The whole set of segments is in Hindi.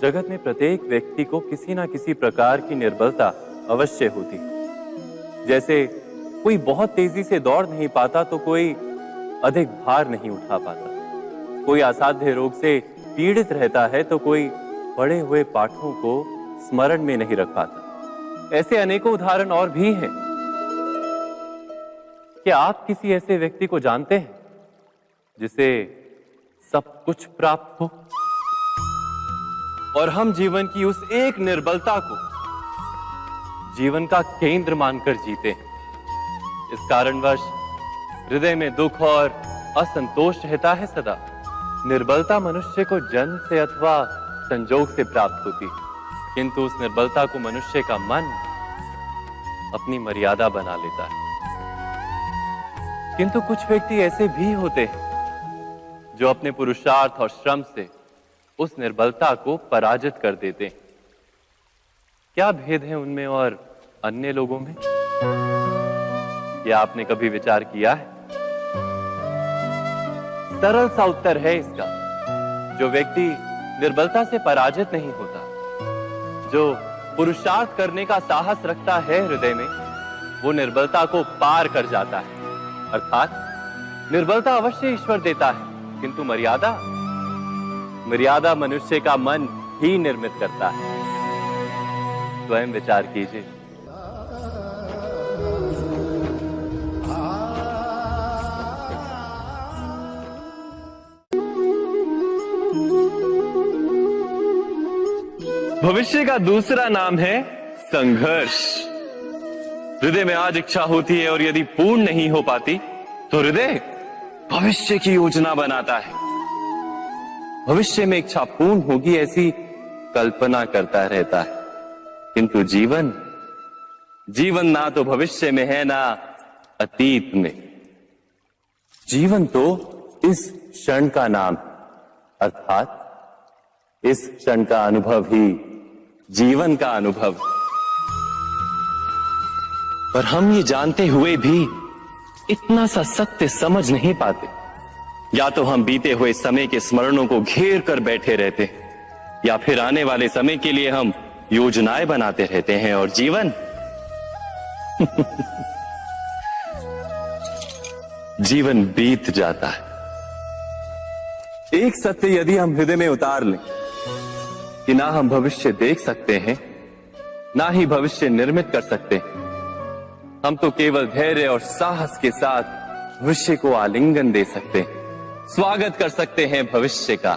जगत में प्रत्येक व्यक्ति को किसी ना किसी प्रकार की निर्बलता अवश्य होती है। जैसे कोई बहुत तेजी से दौड़ नहीं पाता तो कोई अधिक भार नहीं उठा पाता, कोई असाध्य रोग से पीड़ित रहता है तो कोई पढ़े हुए पाठों को स्मरण में नहीं रख पाता। ऐसे अनेकों उदाहरण और भी हैं। क्या आप किसी ऐसे व्यक्ति को जानते हैं जिसे सब कुछ प्राप्त हो और हम जीवन की उस एक निर्बलता को जीवन का केंद्र मानकर जीते हैं? इस कारणवश हृदय में दुख और असंतोष रहता है सदा। निर्बलता मनुष्य को जन्म से अथवा संजोग से प्राप्त होती है, किंतु उस निर्बलता को मनुष्य का मन अपनी मर्यादा बना लेता है। किंतु कुछ व्यक्ति ऐसे भी होते हैं जो अपने पुरुषार्थ और श्रम से उस निर्बलता को पराजित कर देते हैं। क्या भेद है उनमें और अन्य लोगों में? क्या आपने कभी विचार किया है? सरल सा उत्तर है इसका। जो व्यक्ति निर्बलता से पराजित नहीं होता, जो पुरुषार्थ करने का साहस रखता है हृदय में, वो निर्बलता को पार कर जाता है। अर्थात निर्बलता अवश्य ईश्वर देता है, किंतु मर्यादा मनुष्य का मन ही निर्मित करता है। स्वयं विचार कीजिए। भविष्य का दूसरा नाम है संघर्ष। हृदय में आज इच्छा होती है और यदि पूर्ण नहीं हो पाती तो हृदय भविष्य की योजना बनाता है। भविष्य में इच्छा पूर्ण होगी ऐसी कल्पना करता रहता है, किंतु जीवन ना तो भविष्य में है ना अतीत में। जीवन तो इस क्षण का नाम, अर्थात इस क्षण का अनुभव ही जीवन का अनुभव। पर हम ये जानते हुए भी इतना सा सत्य समझ नहीं पाते। या तो हम बीते हुए समय के स्मरणों को घेर कर बैठे रहते हैं, या फिर आने वाले समय के लिए हम योजनाएं बनाते रहते हैं और जीवन जीवन बीत जाता है। एक सत्य यदि हम हृदय में उतार लें कि ना हम भविष्य देख सकते हैं, ना ही भविष्य निर्मित कर सकते हैं, हम तो केवल धैर्य और साहस के साथ भविष्य को आलिंगन दे सकते हैं, स्वागत कर सकते हैं भविष्य का।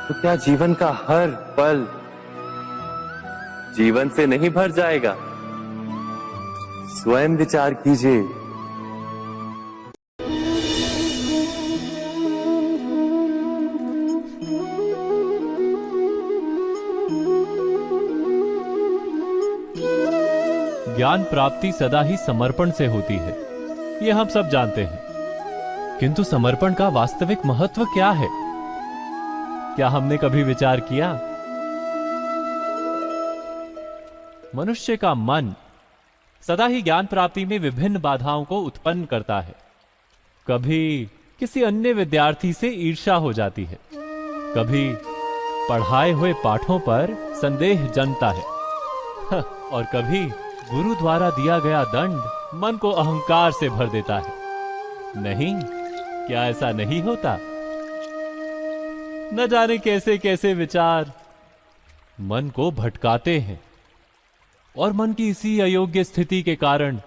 तो क्या जीवन का हर पल जीवन से नहीं भर जाएगा? स्वयं विचार कीजिए। ज्ञान प्राप्ति सदा ही समर्पण से होती है, यह हम सब जानते हैं। किंतु समर्पण का वास्तविक महत्व क्या है? क्या हमने कभी विचार किया? मनुष्य का मन सदा ही ज्ञान प्राप्ति में विभिन्न बाधाओं को उत्पन्न करता है। कभी किसी अन्य विद्यार्थी से ईर्ष्या हो जाती है, कभी पढ़ाए हुए पाठों पर संदेह जन्मता है और कभी गुरु द्वारा दिया गया दंड मन को अहंकार से भर देता है। नहीं, क्या ऐसा नहीं होता? न जाने कैसे कैसे विचार मन को भटकाते हैं और मन की इसी अयोग्य स्थिति के कारण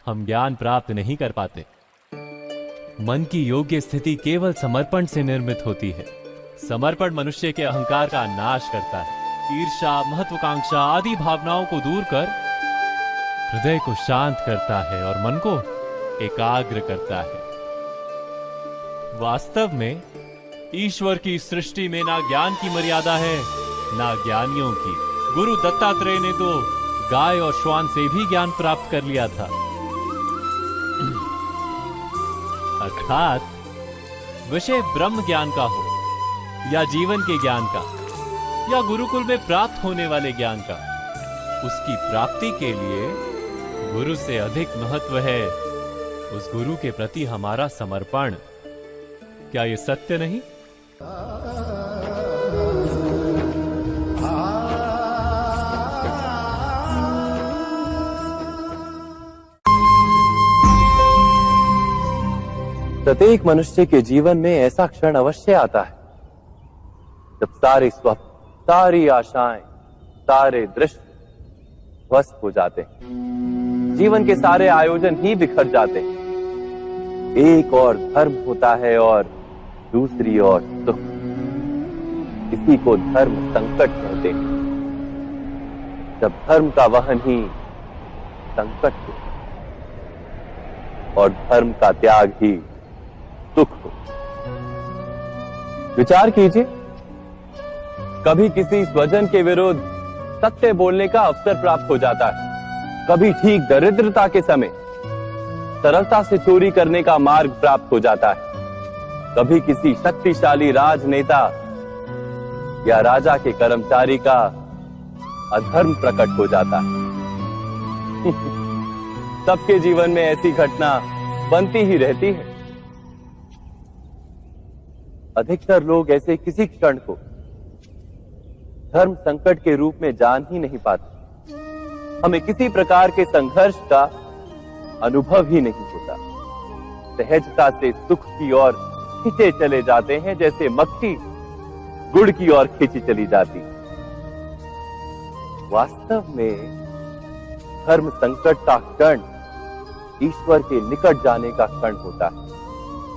हम ज्ञान प्राप्त नहीं कर पाते। मन की योग्य स्थिति केवल समर्पण से निर्मित होती है। समर्पण मनुष्य के अहंकार का नाश करता है, ईर्ष्या, महत्वाकांक्षा आदि भावनाओं को दूर कर हृदय को शांत करता है और मन को एकाग्र करता है। वास्तव में ईश्वर की सृष्टि में ना ज्ञान की मर्यादा है ना ज्ञानियों की। गुरु दत्तात्रेय ने तो गाय और श्वान से भी ज्ञान प्राप्त कर लिया था। अर्थात विषय ब्रह्म ज्ञान का हो या जीवन के ज्ञान का या गुरुकुल में प्राप्त होने वाले ज्ञान का, उसकी प्राप्ति के लिए गुरु से अधिक महत्व है उस गुरु के प्रति हमारा समर्पण। क्या ये सत्य नहीं? प्रत्येक मनुष्य के जीवन में ऐसा क्षण अवश्य आता है जब सारे स्वप्न, सारी आशाएं, सारे दृश्य ध्वस्त हो जाते हैं। जीवन के सारे आयोजन ही बिखर जाते हैं। एक और धर्म होता है और दूसरी ओर सुख। इसी को धर्म संकट कहते हैं। जब धर्म का वहन ही संकट हो और धर्म का त्याग ही सुख हो। विचार कीजिए, कभी किसी स्वजन के विरुद्ध सत्य बोलने का अवसर प्राप्त हो जाता है, कभी ठीक दरिद्रता के समय सरलता से चोरी करने का मार्ग प्राप्त हो जाता है, कभी किसी शक्तिशाली राजनेता या राजा के कर्मचारी का अधर्म प्रकट हो जाता है। सबके जीवन में ऐसी घटना बनती ही रहती है। अधिकतर लोग ऐसे किसी क्षण को धर्म संकट के रूप में जान ही नहीं पाते। हमें किसी प्रकार के संघर्ष का अनुभव ही नहीं होता। सहजता से सुख की ओर खींचे चले जाते हैं, जैसे मक्खी गुड़ की ओर खींची चली जाती। वास्तव में धर्म संकट का क्षण ईश्वर के निकट जाने का क्षण होता है।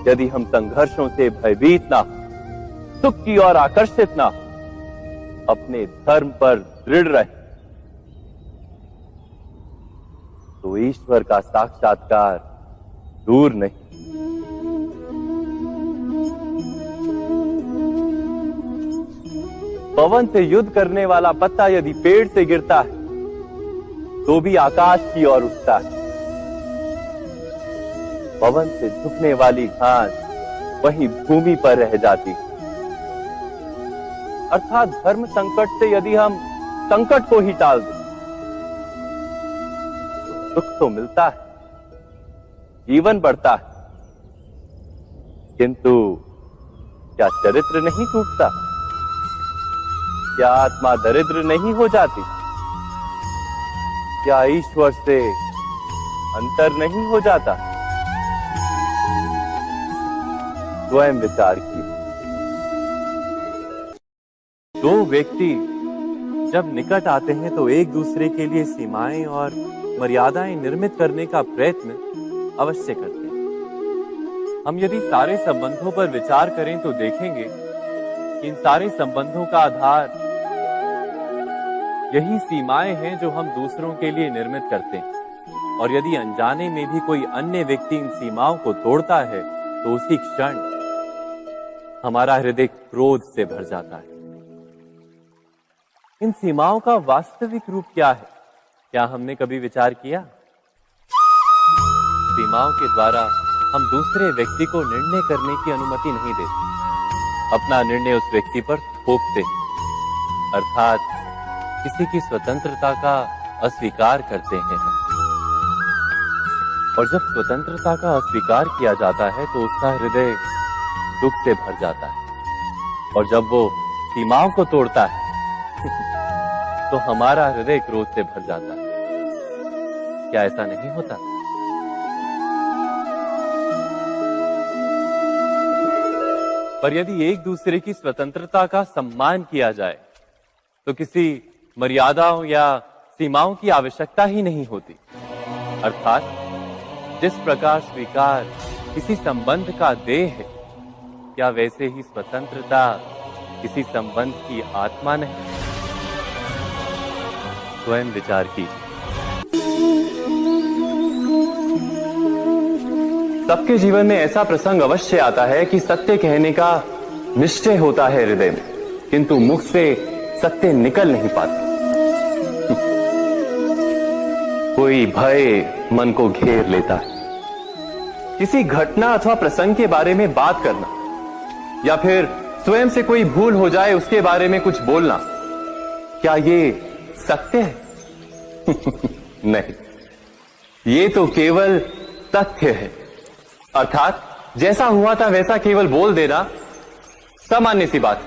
यदि हम संघर्षों से भयभीत ना हो, सुख की ओर आकर्षित ना हो, अपने धर्म पर दृढ़ रहे, तो ईश्वर का साक्षात्कार दूर नहीं। पवन से युद्ध करने वाला पत्ता यदि पेड़ से गिरता है तो भी आकाश की ओर उठता है। पवन से झुकने वाली घास वहीं भूमि पर रह जाती है। अर्थात धर्म संकट से यदि हम संकट को ही टाल दें तो सुख तो मिलता है, जीवन बढ़ता है, किंतु क्या चरित्र नहीं टूटता? क्या आत्मा दरिद्र नहीं हो जाती? क्या ईश्वर से अंतर नहीं हो जाता? स्वयं विचार कीजिए। दो व्यक्ति जब निकट आते हैं तो एक दूसरे के लिए सीमाएं और मर्यादाएं निर्मित करने का प्रयत्न अवश्य करते हैं। हम यदि सारे संबंधों पर विचार करें तो देखेंगे कि इन सारे संबंधों का आधार यही सीमाएं हैं जो हम दूसरों के लिए निर्मित करते हैं। और यदि अनजाने में भी कोई अन्य व्यक्ति इन सीमाओं को तोड़ता है तो उसी क्षण हमारा हृदय क्रोध से भर जाता है। इन सीमाओं का वास्तविक रूप क्या है? क्या हमने कभी विचार किया? सीमाओं के द्वारा हम दूसरे व्यक्ति को निर्णय करने की अनुमति नहीं देते। अपना निर्णय उस व्यक्ति पर थोपते हैं, अर्थात किसी की स्वतंत्रता का अस्वीकार करते हैं हम। और जब स्वतंत्रता का अस्वीकार किया जाता है तो उसका हृदय दुख से भर जाता है। और जब वो सीमाओं को तोड़ता है तो हमारा हृदय क्रोध से भर जाता है। क्या ऐसा नहीं होता? पर यदि एक दूसरे की स्वतंत्रता का सम्मान किया जाए तो किसी मर्यादाओं या सीमाओं की आवश्यकता ही नहीं होती। अर्थात जिस प्रकार स्वीकार किसी संबंध का देह है, क्या वैसे ही स्वतंत्रता किसी संबंध की आत्मा नहीं? स्वयं विचार कीजिए। सबके जीवन में ऐसा प्रसंग अवश्य आता है कि सत्य कहने का निश्चय होता है हृदय में, किंतु मुख से सत्य निकल नहीं पाता। कोई भय मन को घेर लेता है। किसी घटना अथवा प्रसंग के बारे में बात करना या फिर स्वयं से कोई भूल हो जाए उसके बारे में कुछ बोलना, क्या ये सत्य है? नहीं, ये तो केवल तथ्य है। अर्थात जैसा हुआ था वैसा केवल बोल देना सामान्य सी बात।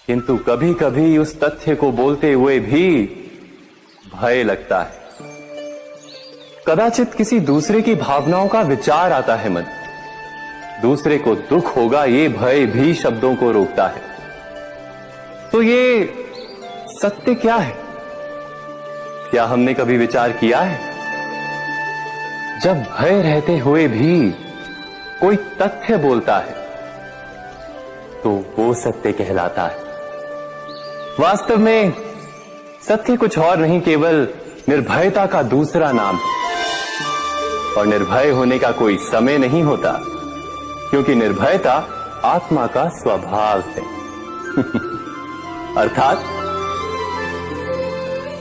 किंतु कभी कभी उस तथ्य को बोलते हुए भी भय लगता है। कदाचित किसी दूसरे की भावनाओं का विचार आता है मन। दूसरे को दुख होगा ये भय भी शब्दों को रोकता है। तो ये सत्य क्या है? क्या हमने कभी विचार किया है? जब भय रहते हुए भी कोई तथ्य बोलता है तो वो सत्य कहलाता है। वास्तव में सत्य कुछ और नहीं, केवल निर्भयता का दूसरा नाम है। और निर्भय होने का कोई समय नहीं होता, क्योंकि निर्भयता आत्मा का स्वभाव है। अर्थात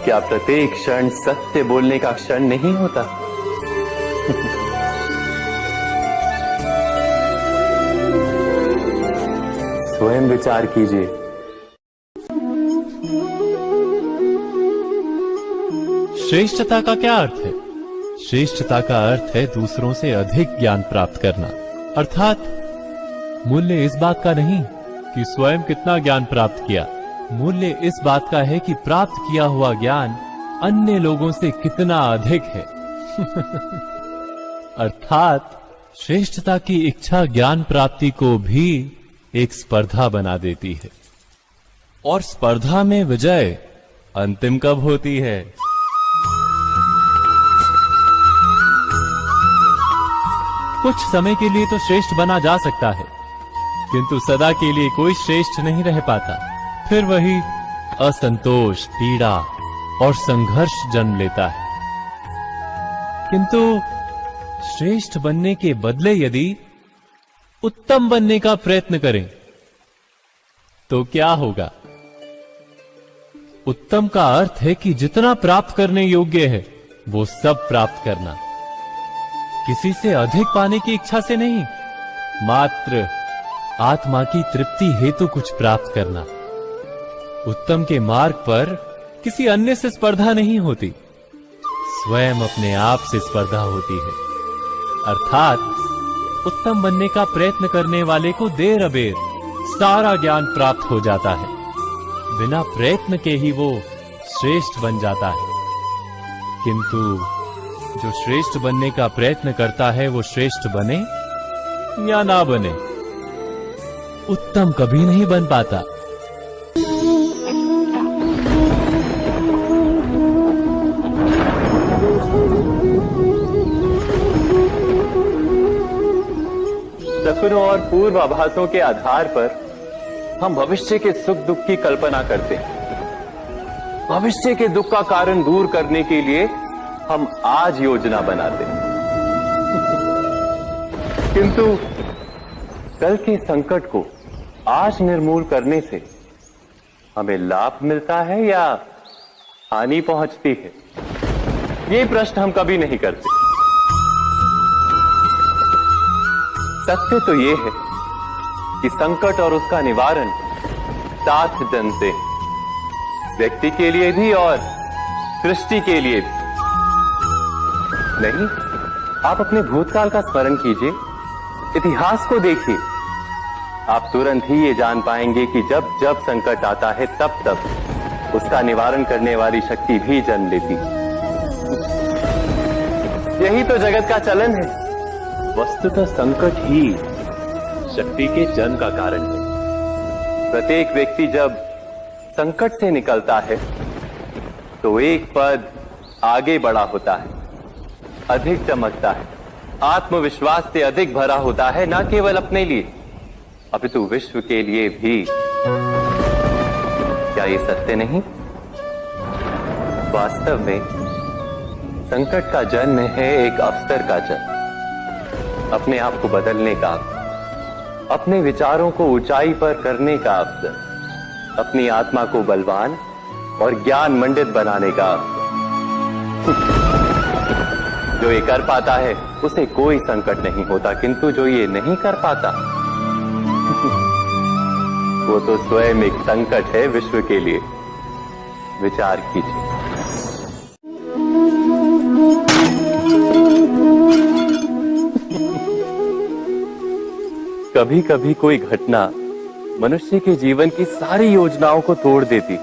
क्या प्रत्येक क्षण सत्य बोलने का क्षण नहीं होता? स्वयं विचार कीजिए। श्रेष्ठता का क्या अर्थ है? श्रेष्ठता का अर्थ है दूसरों से अधिक ज्ञान प्राप्त करना। अर्थात मूल्य इस बात का नहीं कि स्वयं कितना ज्ञान प्राप्त किया, मूल्य इस बात का है कि प्राप्त किया हुआ ज्ञान अन्य लोगों से कितना अधिक है। अर्थात श्रेष्ठता की इच्छा ज्ञान प्राप्ति को भी एक स्पर्धा बना देती है। और स्पर्धा में विजय अंतिम कब होती है? कुछ समय के लिए तो श्रेष्ठ बना जा सकता है, किंतु सदा के लिए कोई श्रेष्ठ नहीं रह पाता। फिर वही असंतोष, पीड़ा और संघर्ष जन्म लेता है। किंतु श्रेष्ठ बनने के बदले यदि उत्तम बनने का प्रयत्न करें तो क्या होगा? उत्तम का अर्थ है कि जितना प्राप्त करने योग्य है वो सब प्राप्त करना, किसी से अधिक पाने की इच्छा से नहीं, मात्र आत्मा की तृप्ति हेतु कुछ प्राप्त करना। उत्तम के मार्ग पर किसी अन्य से स्पर्धा नहीं होती, स्वयं अपने आप से स्पर्धा होती है। अर्थात उत्तम बनने का प्रयत्न करने वाले को देर अबेर सारा ज्ञान प्राप्त हो जाता है, बिना प्रयत्न के ही वो श्रेष्ठ बन जाता है। किंतु जो श्रेष्ठ बनने का प्रयत्न करता है वो श्रेष्ठ बने या ना बने, उत्तम कभी नहीं बन पाता। सपनों और पूर्वाभासों के आधार पर हम भविष्य के सुख दुख की कल्पना करते हैं। भविष्य के दुख का कारण दूर करने के लिए हम आज योजना बनाते हैं। किंतु कल के संकट को आज निर्मूल करने से हमें लाभ मिलता है या हानि पहुंचती है? ये प्रश्न हम कभी नहीं करते। सत्य तो ये है कि संकट और उसका निवारण साथ जन से, व्यक्ति के लिए भी और सृष्टि के लिए भी। नहीं, आप अपने भूतकाल का स्मरण कीजिए, इतिहास को देखिए। आप तुरंत ही ये जान पाएंगे कि जब जब संकट आता है तब तब उसका निवारण करने वाली शक्ति भी जन्म लेती है। यही तो जगत का चलन है। वस्तुतः संकट ही शक्ति के जन्म का कारण है। प्रत्येक व्यक्ति जब संकट से निकलता है तो एक पद आगे बढ़ा होता है, अधिक चमकता है, आत्मविश्वास से अधिक भरा होता है, न केवल अपने लिए अपितु विश्व के लिए भी। क्या ये सत्य नहीं? वास्तव में संकट का जन्म है एक अवसर का जन्म, अपने आप को बदलने का, अपने विचारों को ऊंचाई पर करने का अवसर, अपनी आत्मा को बलवान और ज्ञान मंडित बनाने का अवसर। जो ये कर पाता है उसे कोई संकट नहीं होता, किंतु जो ये नहीं कर पाता वो तो स्वयं एक संकट है विश्व के लिए। विचार कीजिए। कभी कभी कोई घटना मनुष्य के जीवन की सारी योजनाओं को तोड़ देती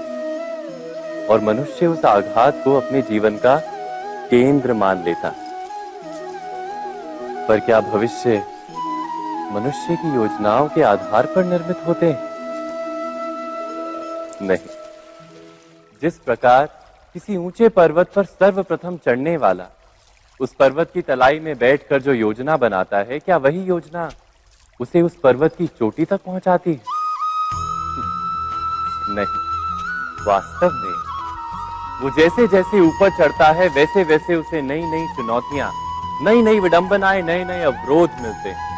और मनुष्य उस आघात को अपने जीवन का केंद्र मान लेता। पर क्या भविष्य मनुष्य की योजनाओं के आधार पर निर्मित होते हैं? नहीं। जिस प्रकार किसी ऊंचे पर्वत पर सर्वप्रथम चढ़ने वाला उस पर्वत की तलाई में बैठकर जो योजना बनाता है, क्या वही योजना उसे उस पर्वत की चोटी तक पहुंचाती है? नहीं। वास्तव में वो जैसे जैसे ऊपर चढ़ता है वैसे वैसे उसे नई नई चुनौतियां, नई नई विडंबनाएं, नए नए अवरोध मिलते हैं।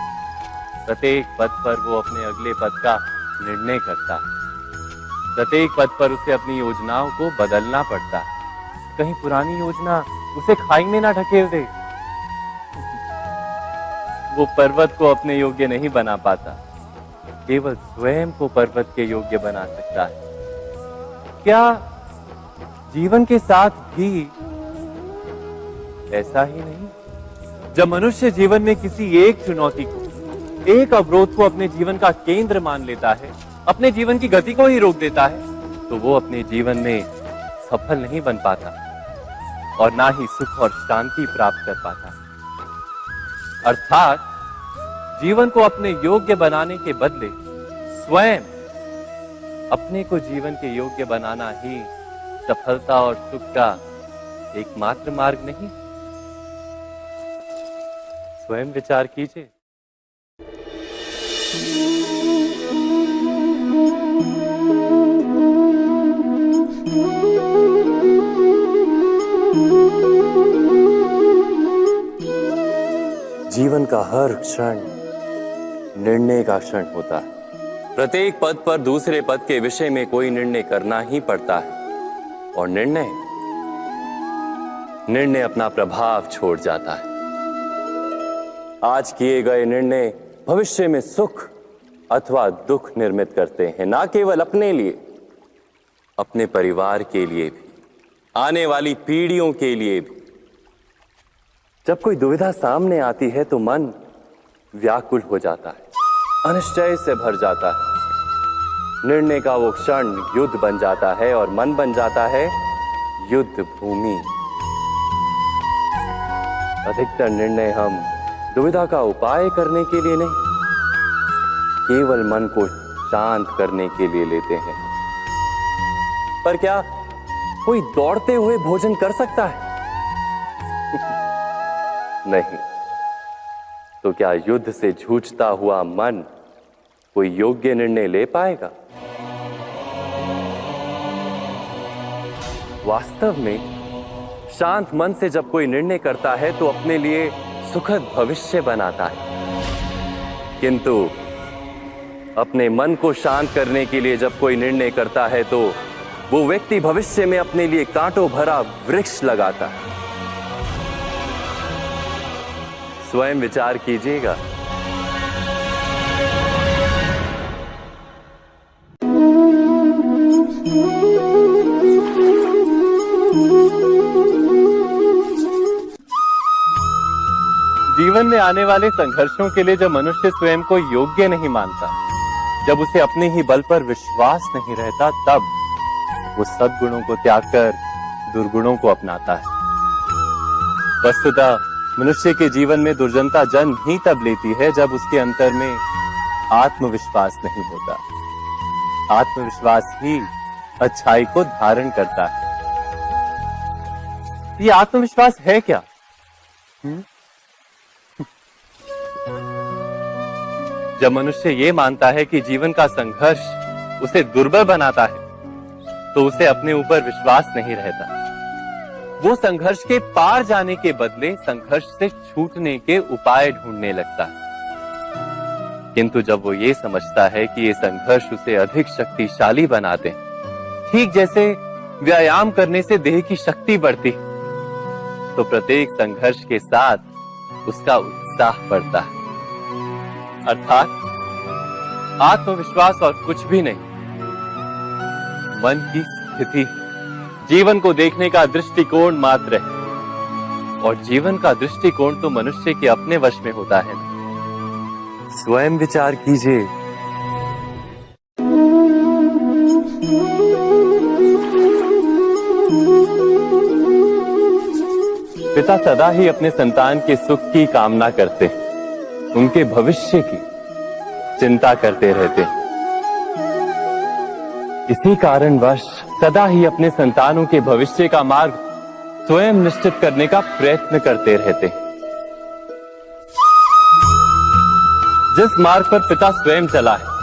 प्रत्येक पद पर वो अपने अगले पद का निर्णय करता है। प्रत्येक पद पर उसे अपनी योजनाओं को बदलना पड़ता है। कहीं पुरानी योजना उसे खाई में ना ढकेल दे। वो पर्वत को अपने योग्य नहीं बना पाता, केवल स्वयं को पर्वत के योग्य बना सकता है। क्या जीवन के साथ भी ऐसा ही नहीं? जब मनुष्य जीवन में किसी एक चुनौती को, एक अवरोध को अपने जीवन का केंद्र मान लेता है, अपने जीवन की गति को ही रोक देता है, तो वो अपने जीवन में सफल नहीं बन पाता और ना ही सुख और शांति प्राप्त कर पाता। अर्थात जीवन को अपने योग्य बनाने के बदले स्वयं अपने को जीवन के योग्य बनाना ही सफलता और सुख का एकमात्र मार्ग नहीं। स्वयं विचार कीजिए। जीवन का हर क्षण निर्णय का क्षण होता है। प्रत्येक पद पर दूसरे पद के विषय में कोई निर्णय करना ही पड़ता है और निर्णय अपना प्रभाव छोड़ जाता है। आज किए गए निर्णय भविष्य में सुख अथवा दुख निर्मित करते हैं, ना केवल अपने लिए, अपने परिवार के लिए भी, आने वाली पीढ़ियों के लिए भी। जब कोई दुविधा सामने आती है तो मन व्याकुल हो जाता है, अनिश्चय से भर जाता है। निर्णय का वो क्षण युद्ध बन जाता है और मन बन जाता है युद्ध भूमि। अधिकतर निर्णय हम दुविधा का उपाय करने के लिए नहीं, केवल मन को शांत करने के लिए लेते हैं। पर क्या कोई दौड़ते हुए भोजन कर सकता है? नहीं। तो क्या युद्ध से जूझता हुआ मन कोई योग्य निर्णय ले पाएगा? वास्तव में शांत मन से जब कोई निर्णय करता है तो अपने लिए सुखद भविष्य बनाता है, किंतु अपने मन को शांत करने के लिए जब कोई निर्णय करता है तो वो व्यक्ति भविष्य में अपने लिए कांटों भरा वृक्ष लगाता है। स्वयं विचार कीजिएगा। जीवन में आने वाले संघर्षों के लिए जब मनुष्य स्वयं को योग्य नहीं मानता, जब उसे अपने ही बल पर विश्वास नहीं रहता, तब वो सद्गुणों को त्याग कर दुर्गुणों को अपनाता है। वस्तुतः मनुष्य के जीवन में दुर्जनता जन्म ही तब लेती है जब उसके अंतर में आत्मविश्वास नहीं होता। आत्मविश्वास ही अच्छाई को धारण करता है। ये आत्मविश्वास है क्या? जब मनुष्य ये मानता है कि जीवन का संघर्ष उसे दुर्बल बनाता है, तो उसे अपने ऊपर विश्वास नहीं रहता। वो संघर्ष के पार जाने के बदले संघर्ष से छूटने के उपाय ढूंढने लगता है। किंतु जब वो ये समझता है कि ये संघर्ष उसे अधिक शक्तिशाली बनाते हैं, ठीक जैसे व्यायाम करने से देह की शक्ति बढ़ती, तो प्रत्येक संघर्ष के साथ उसका उत्साह बढ़ता है। अर्थात आत्मविश्वास और कुछ भी नहीं, मन की स्थिति, जीवन को देखने का दृष्टिकोण मात्र है। और जीवन का दृष्टिकोण तो मनुष्य के अपने वश में होता है। स्वयं विचार कीजिए। पिता सदा ही अपने संतान के सुख की कामना करते, उनके भविष्य की चिंता करते रहते। इसी कारणवश सदा ही अपने संतानों के भविष्य का मार्ग स्वयं निश्चित करने का प्रयत्न करते रहते। जिस मार्ग पर पिता स्वयं चला है,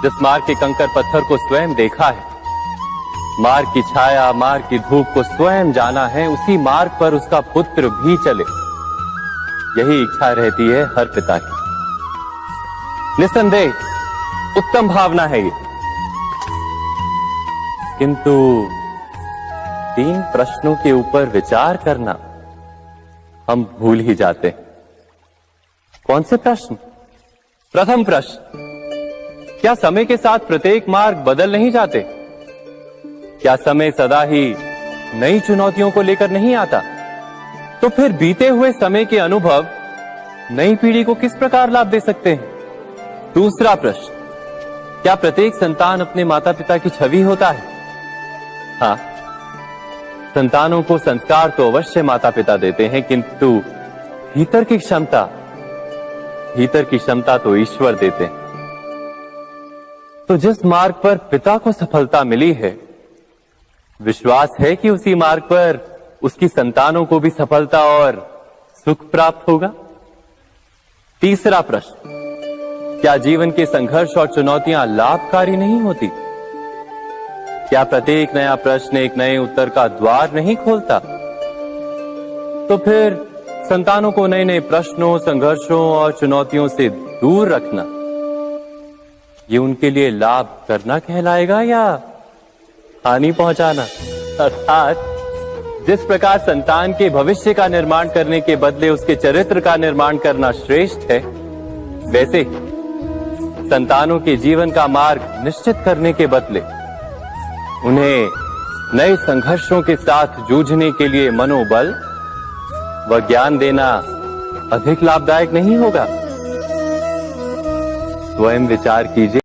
जिस मार्ग के कंकर पत्थर को स्वयं देखा है, मार्ग की छाया, मार्ग की धूप को स्वयं जाना है, उसी मार्ग पर उसका पुत्र भी चले, यही इच्छा रहती है हर पिता की। निस्संदेह उत्तम भावना है ये, किंतु 3 प्रश्नों के ऊपर विचार करना हम भूल ही जाते हैं। कौन से प्रश्न? प्रथम प्रश्न, क्या समय के साथ प्रत्येक मार्ग बदल नहीं जाते? क्या समय सदा ही नई चुनौतियों को लेकर नहीं आता? तो फिर बीते हुए समय के अनुभव नई पीढ़ी को किस प्रकार लाभ दे सकते हैं? दूसरा प्रश्न, क्या प्रत्येक संतान अपने माता पिता की छवि होता है? हाँ, संतानों को संस्कार तो अवश्य माता पिता देते हैं, किंतु भीतर की क्षमता तो ईश्वर देते हैं। तो जिस मार्ग पर पिता को सफलता मिली है, विश्वास है कि उसी मार्ग पर उसकी संतानों को भी सफलता और सुख प्राप्त होगा। तीसरा प्रश्न, क्या जीवन के संघर्ष और चुनौतियां लाभकारी नहीं होती? क्या प्रत्येक नया प्रश्न एक नए उत्तर का द्वार नहीं खोलता? तो फिर संतानों को नए नए प्रश्नों, संघर्षों और चुनौतियों से दूर रखना, ये उनके लिए लाभ करना कहलाएगा या हानि पहुंचाना? अर्थात जिस प्रकार संतान के भविष्य का निर्माण करने के बदले उसके चरित्र का निर्माण करना श्रेष्ठ है, वैसे संतानों के जीवन का मार्ग निश्चित करने के बदले उन्हें नए संघर्षों के साथ जूझने के लिए मनोबल व ज्ञान देना अधिक लाभदायक नहीं होगा? स्वयं विचार कीजिए।